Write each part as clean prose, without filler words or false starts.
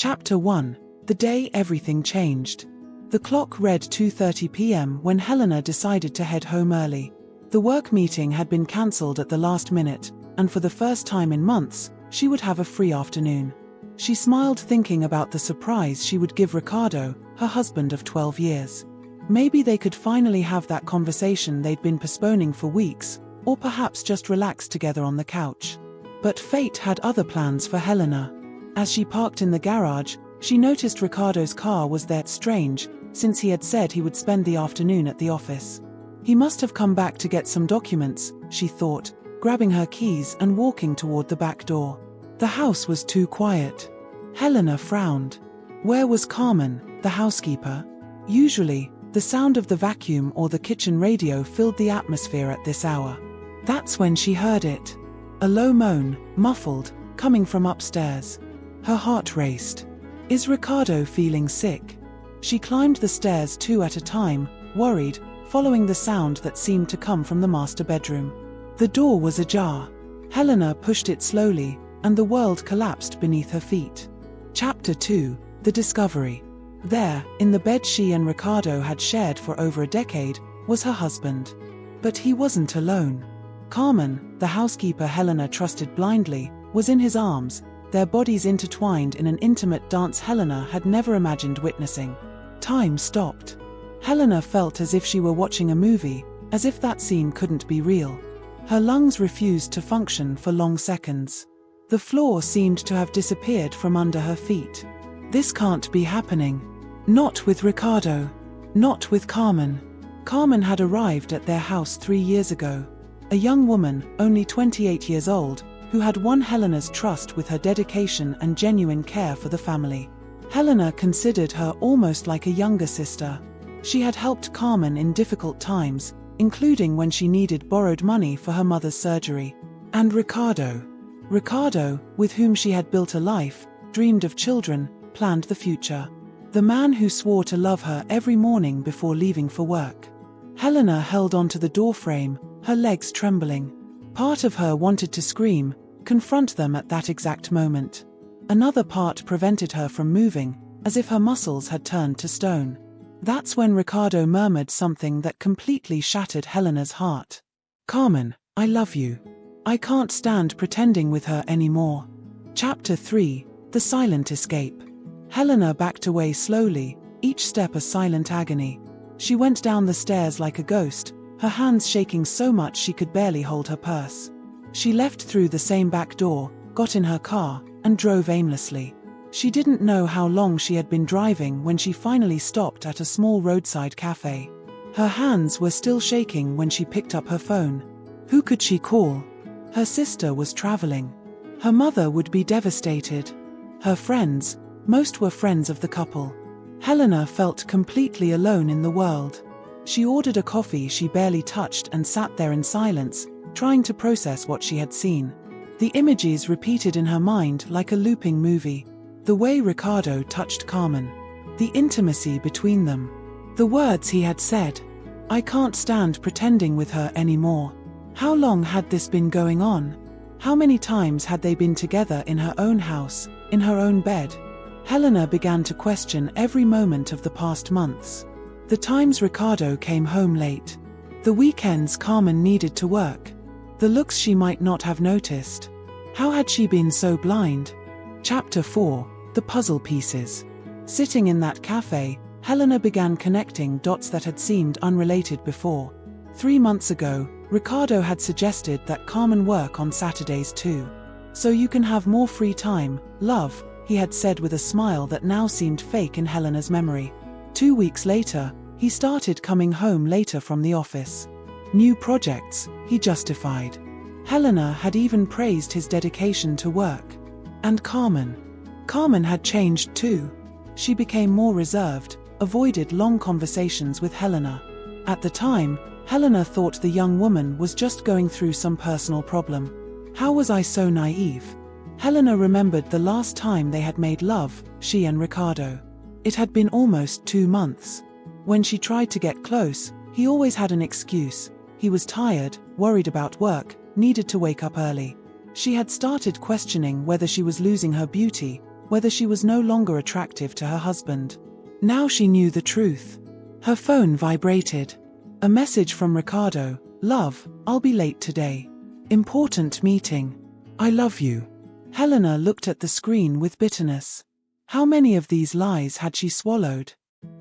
Chapter 1. The day everything changed. The clock read 2:30 p.m. when Helena decided to head home early. The work meeting had been cancelled at the last minute, and for the first time in months, she would have a free afternoon. She smiled thinking about the surprise she would give Ricardo, her husband of 12 years. Maybe they could finally have that conversation they'd been postponing for weeks, or perhaps just relax together on the couch. But fate had other plans for Helena. As she parked in the garage, she noticed Ricardo's car was there. Strange, since he had said he would spend the afternoon at the office. He must have come back to get some documents, she thought, grabbing her keys and walking toward the back door. The house was too quiet. Helena frowned. Where was Carmen, the housekeeper? Usually, the sound of the vacuum or the kitchen radio filled the atmosphere at this hour. That's when she heard it. A low moan, muffled, coming from upstairs. Her heart raced. Is Ricardo feeling sick? She climbed the stairs two at a time, worried, following the sound that seemed to come from the master bedroom. The door was ajar. Helena pushed it slowly, and the world collapsed beneath her feet. Chapter 2. The Discovery. There, in the bed she and Ricardo had shared for over a decade, was her husband. But he wasn't alone. Carmen, the housekeeper Helena trusted blindly, was in his arms, their bodies intertwined in an intimate dance Helena had never imagined witnessing. Time stopped. Helena felt as if she were watching a movie, as if that scene couldn't be real. Her lungs refused to function for long seconds. The floor seemed to have disappeared from under her feet. This can't be happening. Not with Ricardo. Not with Carmen. Carmen had arrived at their house 3 years ago. A young woman, only 28 years old, who had won Helena's trust with her dedication and genuine care for the family. Helena considered her almost like a younger sister. She had helped Carmen in difficult times, including when she needed borrowed money for her mother's surgery. And Ricardo. Ricardo, with whom she had built a life, dreamed of children, planned the future. The man who swore to love her every morning before leaving for work. Helena held onto the doorframe, her legs trembling. Part of her wanted to scream, confront them at that exact moment. Another part prevented her from moving, as if her muscles had turned to stone. That's when Ricardo murmured something that completely shattered Helena's heart. Carmen, I love you. I can't stand pretending with her anymore. Chapter 3. The Silent Escape. Helena backed away slowly, each step a silent agony. She went down the stairs like a ghost, her hands shaking so much she could barely hold her purse. She left through the same back door, got in her car, and drove aimlessly. She didn't know how long she had been driving when she finally stopped at a small roadside cafe. Her hands were still shaking when she picked up her phone. Who could she call? Her sister was traveling. Her mother would be devastated. Her friends, most were friends of the couple. Helena felt completely alone in the world. She ordered a coffee she barely touched and sat there in silence, trying to process what she had seen. The images repeated in her mind like a looping movie. The way Ricardo touched Carmen. The intimacy between them. The words he had said. I can't stand pretending with her anymore. How long had this been going on? How many times had they been together in her own house, in her own bed? Helena began to question every moment of the past months. The times Ricardo came home late. The weekends Carmen needed to work. The looks she might not have noticed. How had she been so blind? Chapter 4. The Puzzle Pieces. Sitting in that cafe, Helena began connecting dots that had seemed unrelated before. 3 months ago, Ricardo had suggested that Carmen work on Saturdays too. So you can have more free time, love, he had said with a smile that now seemed fake in Helena's memory. 2 weeks later, he started coming home later from the office. New projects, he justified. Helena had even praised his dedication to work. And Carmen. Carmen had changed too. She became more reserved, avoided long conversations with Helena. At the time, Helena thought the young woman was just going through some personal problem. How was I so naive? Helena remembered the last time they had made love, she and Ricardo. It had been almost 2 months. When she tried to get close, he always had an excuse. He was tired, worried about work, needed to wake up early. She had started questioning whether she was losing her beauty, whether she was no longer attractive to her husband. Now she knew the truth. Her phone vibrated. A message from Ricardo. Love, I'll be late today. Important meeting. I love you. Helena looked at the screen with bitterness. How many of these lies had she swallowed?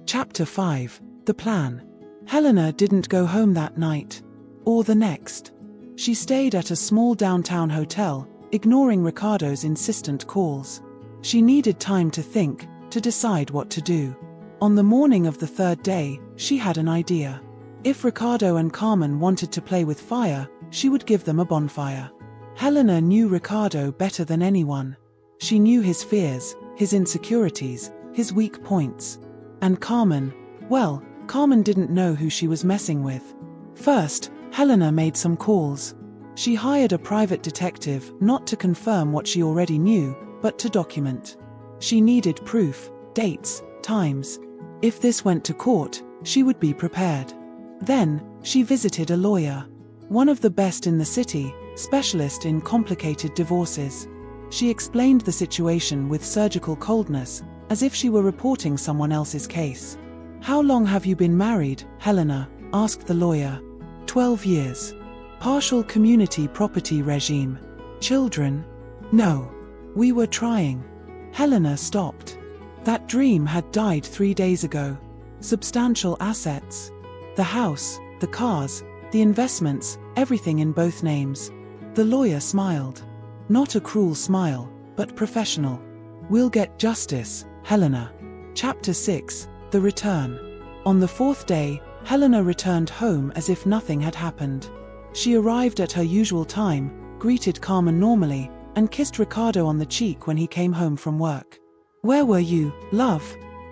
Chapter 5. The Plan. Helena didn't go home that night. Or the next. She stayed at a small downtown hotel, ignoring Ricardo's insistent calls. She needed time to think, to decide what to do. On the morning of the third day, she had an idea. If Ricardo and Carmen wanted to play with fire, she would give them a bonfire. Helena knew Ricardo better than anyone. She knew his fears, his insecurities, his weak points. And Carmen, well, Carmen didn't know who she was messing with. First, Helena made some calls. She hired a private detective not to confirm what she already knew, but to document. She needed proof, dates, times. If this went to court, she would be prepared. Then, she visited a lawyer. One of the best in the city, specialist in complicated divorces. She explained the situation with surgical coldness, as if she were reporting someone else's case. How long have you been married, Helena? Asked the lawyer. 12 years. Partial community property regime. Children? No. We were trying. Helena stopped. That dream had died 3 days ago. Substantial assets. The house, the cars, the investments, everything in both names. The lawyer smiled. Not a cruel smile, but professional. We'll get justice, Helena. Chapter 6. The Return. On the fourth day, Helena returned home as if nothing had happened. She arrived at her usual time, greeted Carmen normally, and kissed Ricardo on the cheek when he came home from work. Where were you, love?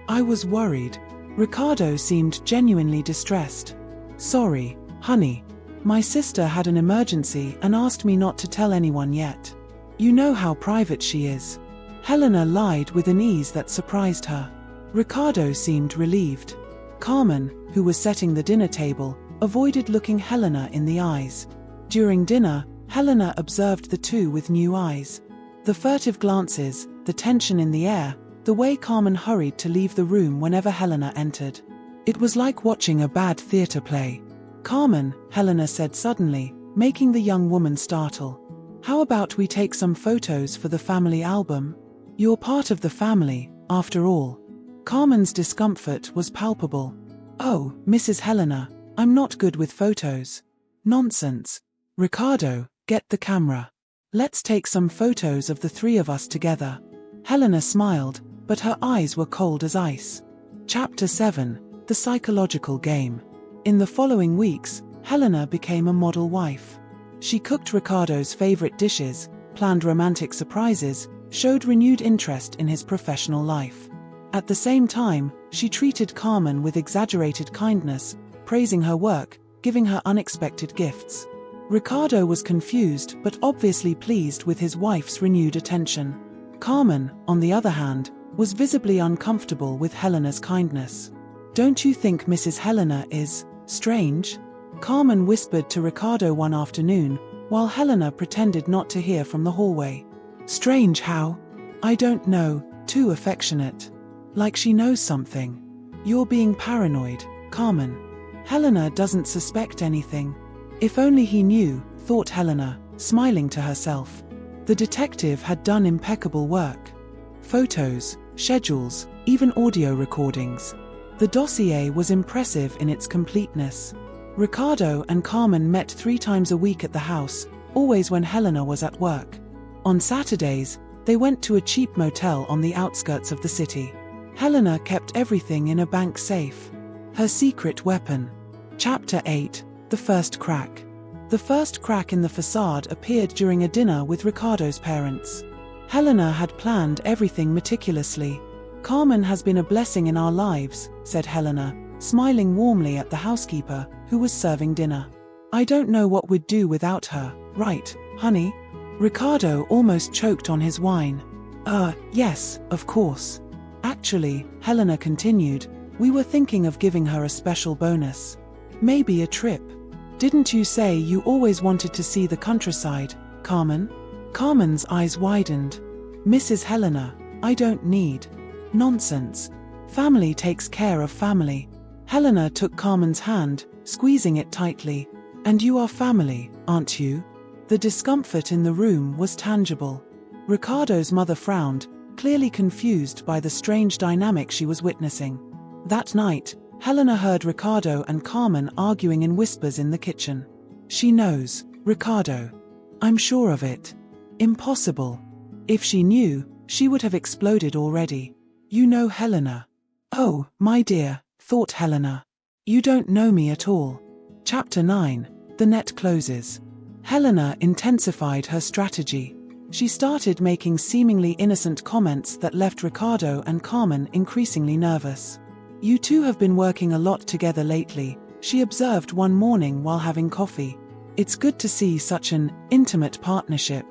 I was worried. Ricardo seemed genuinely distressed. Sorry, honey. My sister had an emergency and asked me not to tell anyone yet. You know how private she is. Helena lied with an ease that surprised her. Ricardo seemed relieved. Carmen, who was setting the dinner table, avoided looking Helena in the eyes. During dinner, Helena observed the two with new eyes. The furtive glances, the tension in the air, the way Carmen hurried to leave the room whenever Helena entered. It was like watching a bad theater play. Carmen, Helena said suddenly, making the young woman startle. How about we take some photos for the family album? You're part of the family, after all. Carmen's discomfort was palpable. Oh, Mrs. Helena, I'm not good with photos. Nonsense. Ricardo, get the camera. Let's take some photos of the three of us together. Helena smiled, but her eyes were cold as ice. Chapter 7. The Psychological Game. In the following weeks, Helena became a model wife. She cooked Ricardo's favorite dishes, planned romantic surprises, showed renewed interest in his professional life. At the same time, she treated Carmen with exaggerated kindness, praising her work, giving her unexpected gifts. Ricardo was confused but obviously pleased with his wife's renewed attention. Carmen, on the other hand, was visibly uncomfortable with Helena's kindness. Don't you think Mrs. Helena is strange? Carmen whispered to Ricardo one afternoon, while Helena pretended not to hear from the hallway. Strange how? I don't know, too affectionate. Like she knows something. You're being paranoid, Carmen. Helena doesn't suspect anything. If only he knew, thought Helena, smiling to herself. The detective had done impeccable work. Photos, schedules, even audio recordings. The dossier was impressive in its completeness. Ricardo and Carmen met 3 times a week at the house, always when Helena was at work. On Saturdays, they went to a cheap motel on the outskirts of the city. Helena kept everything in a bank safe. Her secret weapon. Chapter 8. The First Crack. The first crack in the facade appeared during a dinner with Ricardo's parents. Helena had planned everything meticulously. Carmen has been a blessing in our lives, said Helena, smiling warmly at the housekeeper, who was serving dinner. I don't know what we'd do without her, right, honey? Ricardo almost choked on his wine. Yes, of course. Actually, Helena continued, we were thinking of giving her a special bonus. Maybe a trip. Didn't you say you always wanted to see the countryside, Carmen? Carmen's eyes widened. Mrs. Helena, I don't need. Nonsense. Family takes care of family. Helena took Carmen's hand, squeezing it tightly. And you are family, aren't you? The discomfort in the room was tangible. Ricardo's mother frowned, clearly confused by the strange dynamic she was witnessing. That night, Helena heard Ricardo and Carmen arguing in whispers in the kitchen. She knows, Ricardo. I'm sure of it. Impossible. If she knew, she would have exploded already. You know Helena. Oh, my dear, thought Helena. You don't know me at all. Chapter 9. The net closes. Helena intensified her strategy. She started making seemingly innocent comments that left Ricardo and Carmen increasingly nervous. You two have been working a lot together lately, she observed one morning while having coffee. It's good to see such an intimate partnership.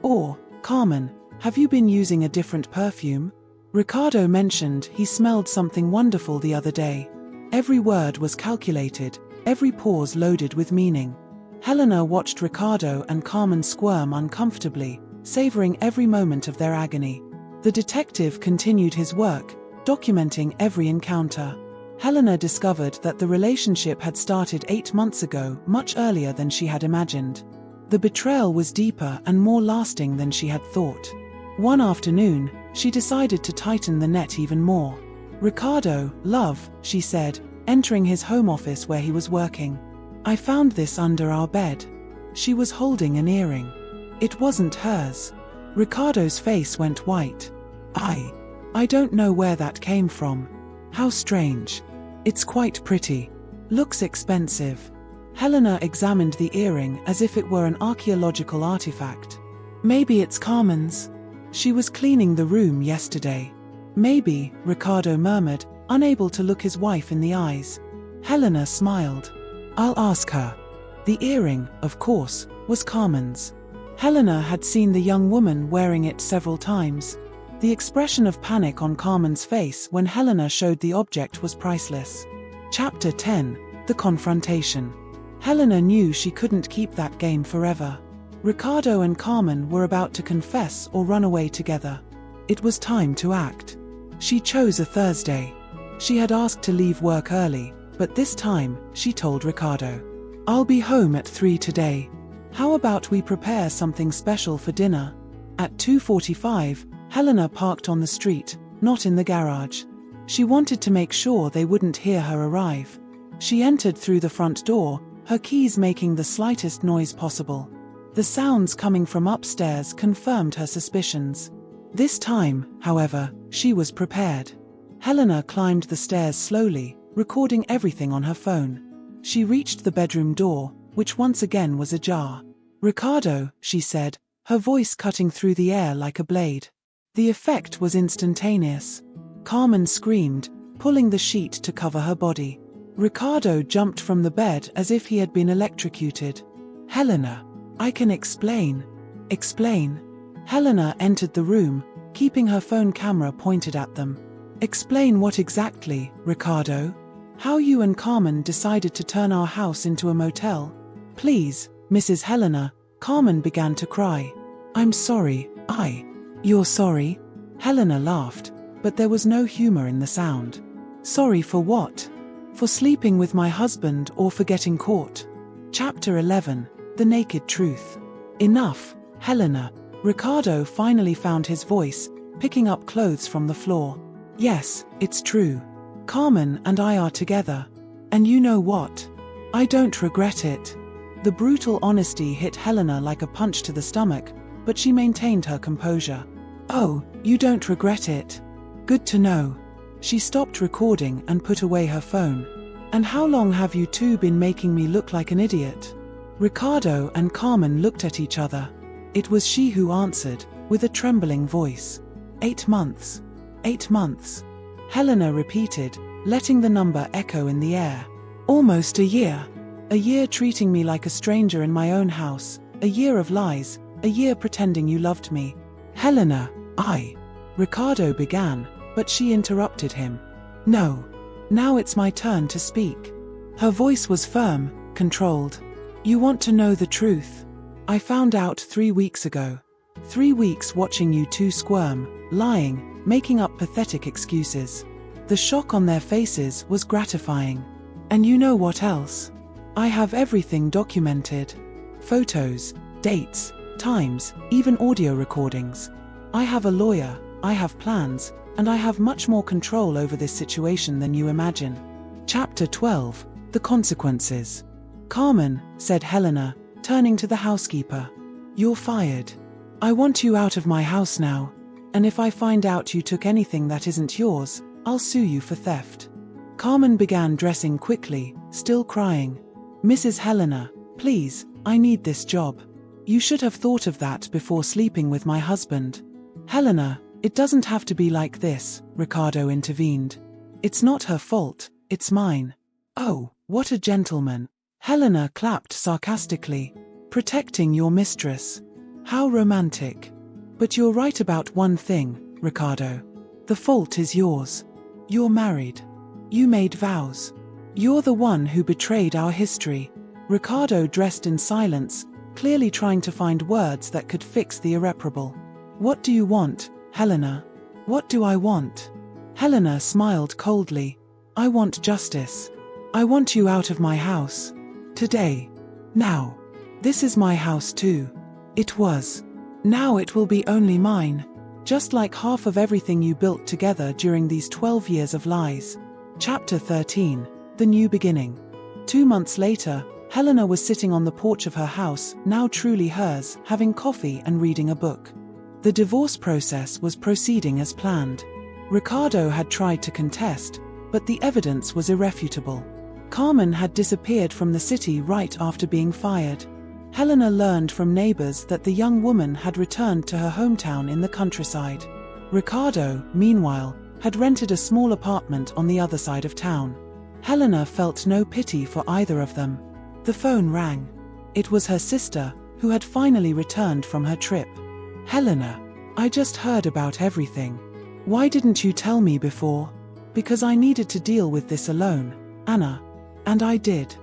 Or, Carmen, have you been using a different perfume? Ricardo mentioned he smelled something wonderful the other day. Every word was calculated, every pause loaded with meaning. Helena watched Ricardo and Carmen squirm uncomfortably, savoring every moment of their agony. The detective continued his work, documenting every encounter. Helena discovered that the relationship had started 8 months ago, much earlier than she had imagined. The betrayal was deeper and more lasting than she had thought. One afternoon, she decided to tighten the net even more. Ricardo, love, she said, entering his home office where he was working. I found this under our bed. She was holding an earring. It wasn't hers. Ricardo's face went white. I don't know where that came from. How strange. It's quite pretty. Looks expensive. Helena examined the earring as if it were an archaeological artifact. Maybe it's Carmen's. She was cleaning the room yesterday. Maybe, Ricardo murmured, unable to look his wife in the eyes. Helena smiled. I'll ask her. The earring, of course, was Carmen's. Helena had seen the young woman wearing it several times. The expression of panic on Carmen's face when Helena showed the object was priceless. Chapter 10. The Confrontation. Helena knew she couldn't keep that game forever. Ricardo and Carmen were about to confess or run away together. It was time to act. She chose a Thursday. She had asked to leave work early, but this time, she told Ricardo, I'll be home at 3 today. How about we prepare something special for dinner? At 2:45, Helena parked on the street, not in the garage. She wanted to make sure they wouldn't hear her arrive. She entered through the front door, her keys making the slightest noise possible. The sounds coming from upstairs confirmed her suspicions. This time, however, she was prepared. Helena climbed the stairs slowly, recording everything on her phone. She reached the bedroom door, which once again was ajar. Ricardo, she said, her voice cutting through the air like a blade. The effect was instantaneous. Carmen screamed, pulling the sheet to cover her body. Ricardo jumped from the bed as if he had been electrocuted. Helena, I can explain. Explain. Helena entered the room, keeping her phone camera pointed at them. Explain what exactly, Ricardo? How you and Carmen decided to turn our house into a motel? Please, Mrs. Helena. Carmen began to cry. I'm sorry, You're sorry? Helena laughed, but there was no humor in the sound. Sorry for what? For sleeping with my husband or for getting caught? Chapter 11. The Naked Truth. Enough, Helena. Ricardo finally found his voice, picking up clothes from the floor. Yes, it's true. Carmen and I are together. And you know what? I don't regret it. The brutal honesty hit Helena like a punch to the stomach, but she maintained her composure. Oh, you don't regret it? Good to know. She stopped recording and put away her phone. And how long have you two been making me look like an idiot? Ricardo and Carmen looked at each other. It was she who answered, with a trembling voice. 8 months. 8 months. Helena repeated, letting the number echo in the air. Almost a year. A year treating me like a stranger in my own house. A year of lies. A year pretending you loved me. Helena, Ricardo began, but she interrupted him. No. Now it's my turn to speak. Her voice was firm, controlled. You want to know the truth? I found out 3 weeks ago. 3 weeks watching you two squirm, lying, making up pathetic excuses. The shock on their faces was gratifying. And you know what else? I have everything documented. Photos, dates, times, even audio recordings. I have a lawyer, I have plans, and I have much more control over this situation than you imagine. Chapter 12. The Consequences. Carmen, said Helena, turning to the housekeeper. You're fired. I want you out of my house now. And if I find out you took anything that isn't yours, I'll sue you for theft. Carmen began dressing quickly, still crying. Mrs. Helena, please, I need this job. You should have thought of that before sleeping with my husband. Helena, it doesn't have to be like this, Ricardo intervened. It's not her fault, it's mine. Oh, what a gentleman. Helena clapped sarcastically. Protecting your mistress. How romantic. But you're right about one thing, Ricardo. The fault is yours. You're married. You made vows. You're the one who betrayed our history. Ricardo dressed in silence, clearly trying to find words that could fix the irreparable. What do you want, Helena? What do I want? Helena smiled coldly. I want justice. I want you out of my house. Today. Now. This is my house too. It was. Now it will be only mine. Just like half of everything you built together during these 12 years of lies. Chapter 13. The New Beginning. 2 months later, Helena was sitting on the porch of her house, now truly hers, having coffee and reading a book. The divorce process was proceeding as planned. Ricardo had tried to contest, but the evidence was irrefutable. Carmen had disappeared from the city right after being fired. Helena learned from neighbors that the young woman had returned to her hometown in the countryside. Ricardo, meanwhile, had rented a small apartment on the other side of town. Helena felt no pity for either of them. The phone rang. It was her sister, who had finally returned from her trip. Helena, I just heard about everything. Why didn't you tell me before? Because I needed to deal with this alone, Anna. And I did.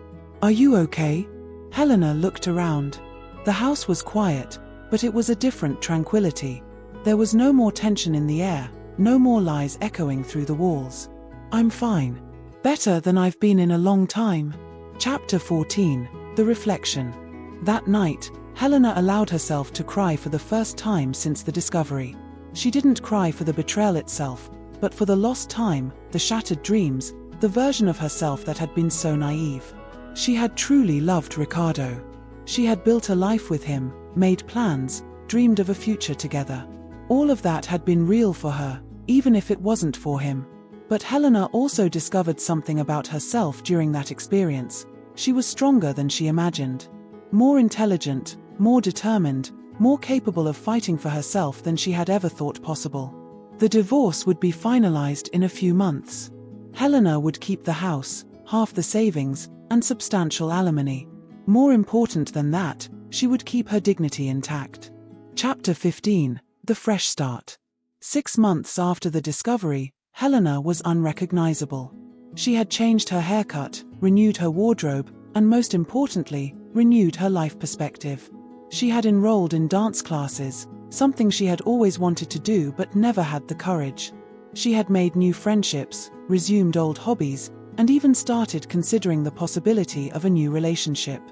Are you okay? Helena looked around. The house was quiet, but it was a different tranquility. There was no more tension in the air, no more lies echoing through the walls. I'm fine. Better than I've been in a long time. Chapter 14. The Reflection. That night, Helena allowed herself to cry for the first time since the discovery. She didn't cry for the betrayal itself, but for the lost time, the shattered dreams, the version of herself that had been so naive. She had truly loved Ricardo. She had built a life with him, made plans, dreamed of a future together. All of that had been real for her, even if it wasn't for him. But Helena also discovered something about herself during that experience. She was stronger than she imagined. More intelligent, more determined, more capable of fighting for herself than she had ever thought possible. The divorce would be finalized in a few months. Helena would keep the house, half the savings, and substantial alimony. More important than that, she would keep her dignity intact. Chapter 15. The Fresh Start. 6 months after the discovery, Helena was unrecognizable. She had changed her haircut, renewed her wardrobe, and most importantly, renewed her life perspective. She had enrolled in dance classes, something she had always wanted to do but never had the courage. She had made new friendships, resumed old hobbies, and even started considering the possibility of a new relationship.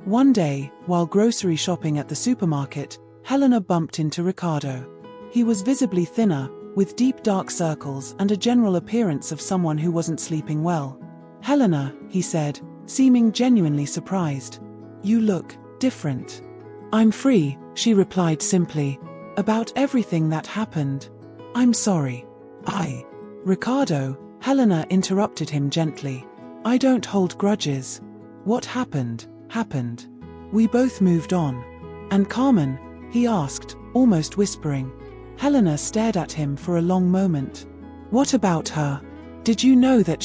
One day, while grocery shopping at the supermarket, Helena bumped into Ricardo. He was visibly thinner, with deep dark circles and a general appearance of someone who wasn't sleeping well. Helena, he said, seeming genuinely surprised. You look different. I'm free, she replied simply, about everything that happened. I'm sorry. Ricardo, Helena interrupted him gently. I don't hold grudges. What happened, happened. We both moved on. And Carmen? He asked, almost whispering. Helena stared at him for a long moment. What about her? Did you know that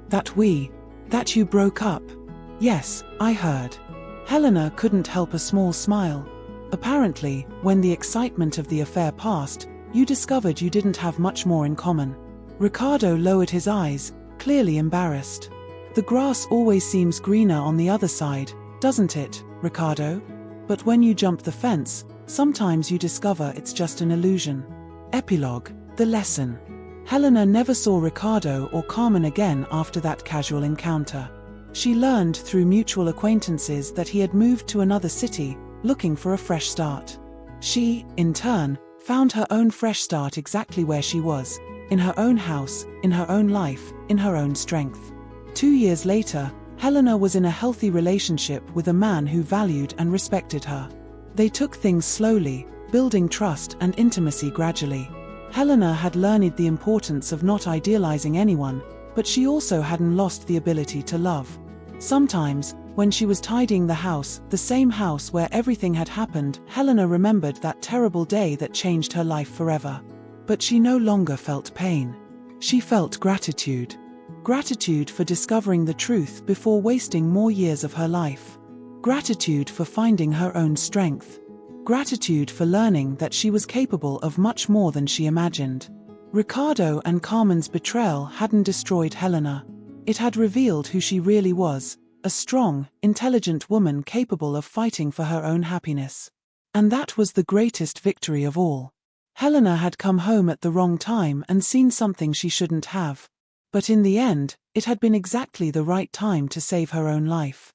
that you broke up? Yes, I heard. Helena couldn't help a small smile. Apparently, when the excitement of the affair passed, you discovered you didn't have much more in common. Ricardo lowered his eyes, clearly embarrassed. The grass always seems greener on the other side, doesn't it, Ricardo? But when you jump the fence, sometimes you discover it's just an illusion. Epilogue: The lesson. Helena never saw Ricardo or Carmen again after that casual encounter. She learned through mutual acquaintances that he had moved to another city, looking for a fresh start. She, in turn, found her own fresh start exactly where she was, in her own house, in her own life, in her own strength. 2 years later, Helena was in a healthy relationship with a man who valued and respected her. They took things slowly, building trust and intimacy gradually. Helena had learned the importance of not idealizing anyone, but she also hadn't lost the ability to love. Sometimes, when she was tidying the house, the same house where everything had happened, Helena remembered that terrible day that changed her life forever. But she no longer felt pain. She felt gratitude. Gratitude for discovering the truth before wasting more years of her life. Gratitude for finding her own strength. Gratitude for learning that she was capable of much more than she imagined. Ricardo and Carmen's betrayal hadn't destroyed Helena. It had revealed who she really was, a strong, intelligent woman capable of fighting for her own happiness. And that was the greatest victory of all. Helena had come home at the wrong time and seen something she shouldn't have. But in the end, it had been exactly the right time to save her own life.